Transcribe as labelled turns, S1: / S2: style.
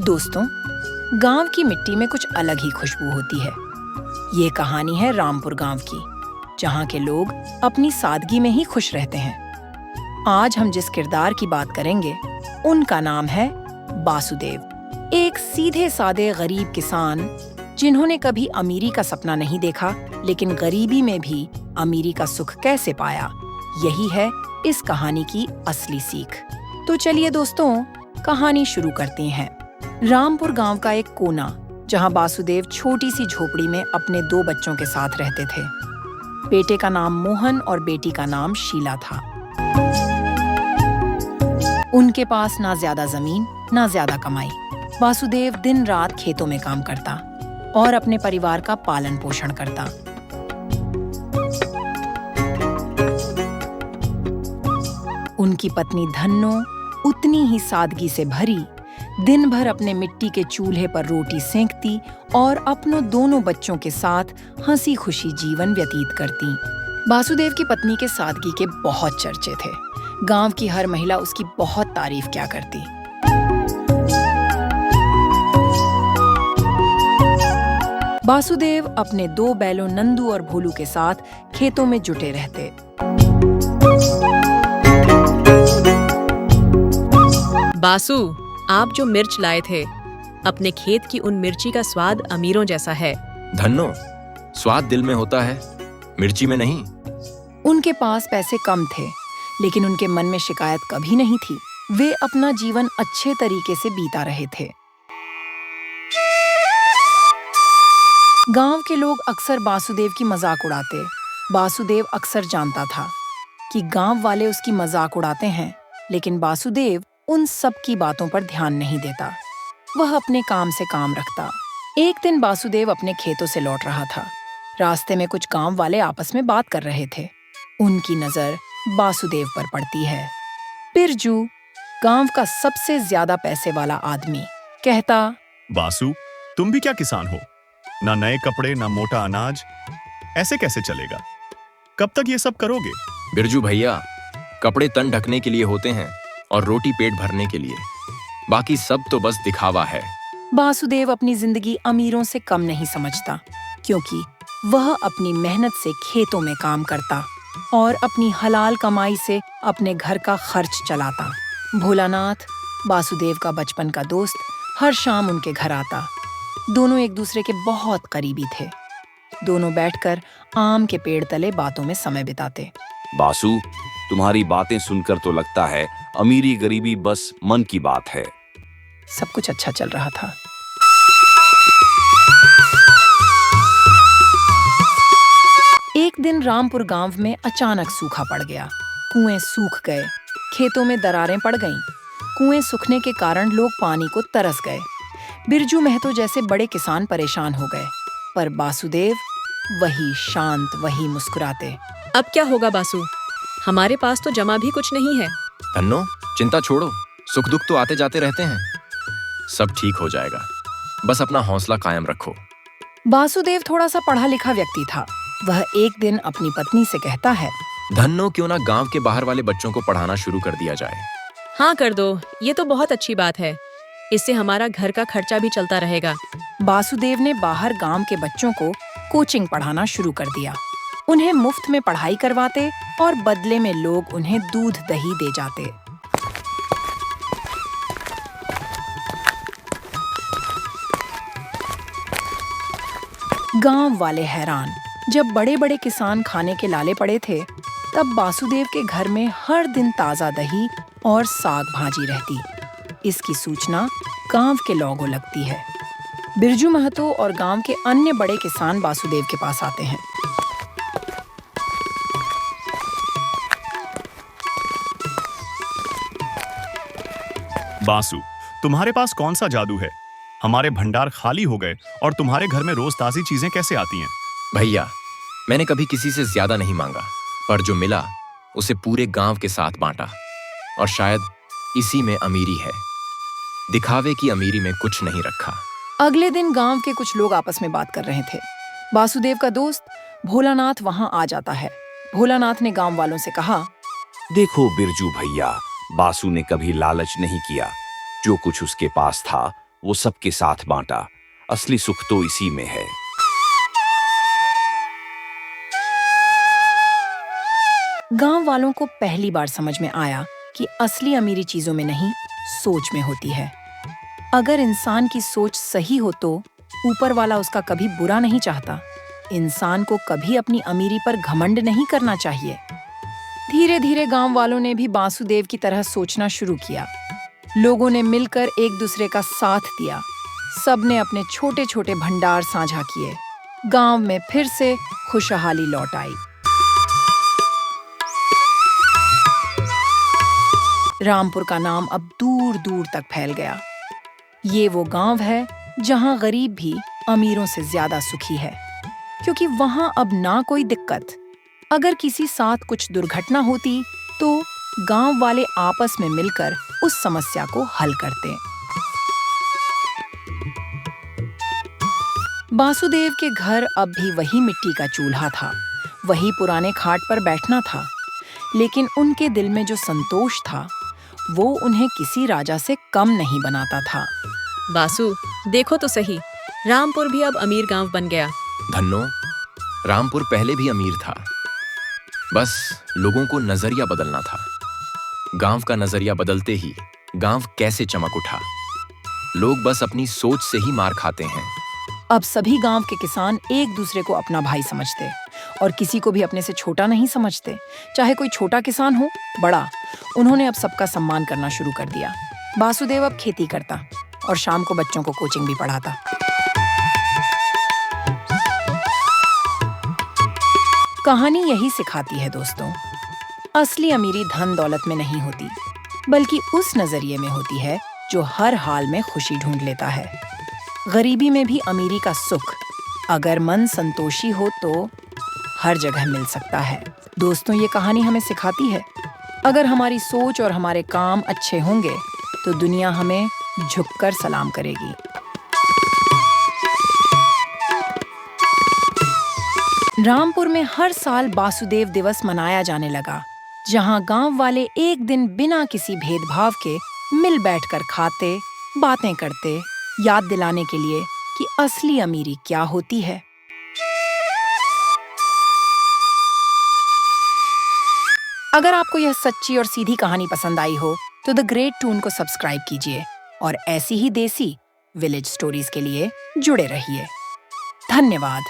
S1: दोस्तों, गांव की मिट्टी में कुछ अलग ही खुशबू होती है। ये कहानी है रामपुर गांव की, जहां के लोग अपनी सादगी में ही खुश रहते हैं। आज हम जिस किरदार की बात करेंगे, उनका नाम है बासुदेव। एक सीधे सादे गरीब किसान जिन्होंने कभी अमीरी का सपना नहीं देखा, लेकिन गरीबी में भी अमीरी का सुख कैसे पाया, यही है इस कहानी की असली सीख। तो चलिए दोस्तों, कहानी शुरू करते हैं। रामपुर गांव का एक कोना, जहां बासुदेव छोटी सी झोपड़ी में अपने 2 बच्चों के साथ रहते थे। बेटे का नाम मोहन और बेटी का नाम शीला था। उनके पास ना ज्यादा जमीन, ना ज्यादा कमाई। बासुदेव दिन रात खेतों में काम करता और अपने परिवार का पालन पोषण करता। उनकी पत्नी धन्नो उतनी ही सादगी से भरी दिन भर अपने मिट्टी के चूल्हे पर रोटी सेंकती और अपनों दोनों बच्चों के साथ हंसी खुशी जीवन व्यतीत करती। बासुदेव की पत्नी के सादगी के बहुत चर्चे थे। गांव की हर महिला उसकी बहुत तारीफ किया करती। बासुदेव अपने 2 बैलों नंदू और भोलू के साथ खेतों में जुटे रहते।
S2: बासु, आप जो मिर्च लाए थे, अपने खेत की उन मिर्ची का स्वाद अमीरों जैसा है।
S3: धन्नो, स्वाद दिल में होता है, मिर्ची में नहीं।
S1: उनके पास पैसे कम थे, लेकिन उनके मन में शिकायत कभी नहीं थी। वे अपना जीवन अच्छे तरीके से बीता रहे थे। गांव के लोग अक्सर बासुदेव की मजाक उड़ाते। बासुदेव अक्सर जानता था कि गांव वाले उसकी मजाक उड़ाते हैं, लेकिन बासुदेव उन सब की बातों पर ध्यान नहीं देता। वह अपने काम से काम रखता। एक दिन बासुदेव अपने खेतों से लौट रहा था। रास्ते में कुछ गांव वाले आपस में बात कर रहे थे। उनकी नजर बासुदेव पर पड़ती है। बिरजू, गांव का सबसे ज्यादा पैसे वाला आदमी, कहता,
S4: बासु, तुम भी क्या किसान हो? ना नए कपड़े, ना मोटा अनाज, ऐसे कैसे चलेगा? कब तक ये सब करोगे?
S3: बिरजू भैया, कपड़े तन ढकने के लिए होते हैं और रोटी पेट भरने के लिए। बाकी सब तो बस दिखावा है।
S1: बासुदेव अपनी जिंदगी अमीरों से कम नहीं समझता, क्योंकि वह अपनी मेहनत से खेतों में काम करता और अपनी हलाल कमाई से अपने घर का खर्च चलाता। भोलानाथ, बासुदेव का बचपन का दोस्त, हर शाम उनके घर आता। दोनों एक दूसरे के बहुत करीबी थे। दोनों बैठकर आम के पेड़ तले बातों में समय बिताते।
S5: बासु, तुम्हारी बातें सुनकर तो लगता है अमीरी गरीबी बस मन की बात है।
S1: सब कुछ अच्छा चल रहा था। एक दिन रामपुर गांव में अचानक सूखा पड़ गया। कुएं सूख गए, खेतों में दरारें पड़ गईं। कुएं सूखने के कारण लोग पानी को तरस गए। बिरजू महतो जैसे बड़े किसान परेशान हो गए, पर बासुदेव वही शांत, वही मुस्कुराते।
S2: अब क्या होगा बासु? हमारे पास तो जमा भी कुछ नहीं है।
S3: धन्नो, चिंता छोड़ो, सुख दुख तो आते जाते रहते हैं। सब ठीक हो जाएगा, बस अपना हौसला कायम रखो।
S1: बासुदेव थोड़ा सा पढ़ा लिखा व्यक्ति था। वह एक दिन अपनी पत्नी से कहता है,
S3: धन्नो, क्यों ना गांव के बाहर वाले बच्चों को पढ़ाना शुरू कर दिया जाए?
S2: हाँ, कर दो, ये तो बहुत अच्छी बात है। इससे हमारा घर का खर्चा भी चलता रहेगा।
S1: बासुदेव ने बाहर गांव के बच्चों को कोचिंग पढ़ाना शुरू कर दिया। उन्हें मुफ्त में पढ़ाई करवाते और बदले में लोग उन्हें दूध दही दे जाते। गांव वाले हैरान। जब बड़े बड़े किसान खाने के लाले पड़े थे, तब बासुदेव के घर में हर दिन ताजा दही और साग भाजी रहती। इसकी सूचना गांव के लोगों लगती है। बिरजू महतो और गांव के अन्य बड़े किसान बासुदेव के पास आते हैं।
S4: बासु, तुम्हारे पास कौन सा जादू है? हमारे भंडार खाली हो गए और तुम्हारे घर में रोज ताजी चीजें कैसे आती हैं?
S3: भैया, मैंने कभी किसी से ज्यादा नहीं मांगा, पर जो मिला उसे पूरे गांव के साथ बांटा। और शायद इसी में अमीरी है। दिखावे की अमीरी में कुछ नहीं रखा।
S1: अगले दिन गांव के कुछ लोग आपस में बात कर रहे थे। बासुदेव का दोस्त भोलानाथ वहां आ जाता है। भोलानाथ ने गांव वालों से कहा,
S5: देखो बिरजू भैया, बासु ने कभी लालच नहीं किया। जो कुछ उसके पास था वो सबके साथ बांटा। असली सुख तो इसी में है।
S1: गांव वालों को पहली बार समझ में आया कि असली अमीरी चीजों में नहीं, सोच में होती है। अगर इंसान की सोच सही हो तो ऊपर वाला उसका कभी बुरा नहीं चाहता। इंसान को कभी अपनी अमीरी पर घमंड नहीं करना चाहिए। धीरे धीरे गांव वालों ने भी बासुदेव की तरह सोचना शुरू किया। लोगों ने मिलकर एक दूसरे का साथ दिया। सबने अपने छोटे छोटे भंडार साझा किए। गांव में फिर से खुशहाली लौट आई। रामपुर का नाम अब दूर दूर तक फैल गया। ये वो गांव है जहां गरीब भी अमीरों से ज्यादा सुखी है, क्योंकि वहां अब ना कोई दिक्कत। अगर किसी साथ कुछ दुर्घटना होती तो गांव वाले आपस में मिलकर उस समस्या को हल करते। बासुदेव के घर अब भी वही मिट्टी का चूल्हा था, वही पुराने खाट पर बैठना था, लेकिन उनके दिल में जो संतोष था वो उन्हें किसी राजा से कम नहीं बनाता था।
S2: बासु, देखो तो सही, रामपुर भी अब अमीर गांव बन गया।
S3: धन्नो, रामपुर पहले भी अमीर था, बस लोगों को नजरिया बदलना था। गांव का नजरिया बदलते ही गांव कैसे चमक उठा। लोग बस अपनी सोच से ही मार खाते हैं।
S1: अब सभी गांव के किसान एक दूसरे को अपना भाई समझते और किसी को भी अपने से छोटा नहीं समझते, चाहे कोई छोटा किसान हो, बड़ा। उन्होंने अब सबका सम्मान करना शुरू कर दिया। बासुदेव अब खेती करता और शाम को बच्चों को कोचिंग भी पढ़ाता। कहानी यही सिखाती है दोस्तों, असली अमीरी धन दौलत में नहीं होती, बल्कि उस नजरिए में होती है जो हर हाल में खुशी ढूंढ लेता है। गरीबी में भी अमीरी का सुख, अगर मन संतोषी हो तो हर जगह मिल सकता है। दोस्तों, ये कहानी हमें सिखाती है, अगर हमारी सोच और हमारे काम अच्छे होंगे तो दुनिया हमें झुककर सलाम करेगी। रामपुर में हर साल बासुदेव दिवस मनाया जाने लगा, जहां गांव वाले एक दिन बिना किसी भेदभाव के मिल बैठकर खाते, बातें करते, याद दिलाने के लिए कि असली अमीरी क्या होती है। अगर आपको यह सच्ची और सीधी कहानी पसंद आई हो तो द ग्रेट टून को सब्सक्राइब कीजिए और ऐसी ही देसी विलेज स्टोरीज के लिए जुड़े रहिए। धन्यवाद।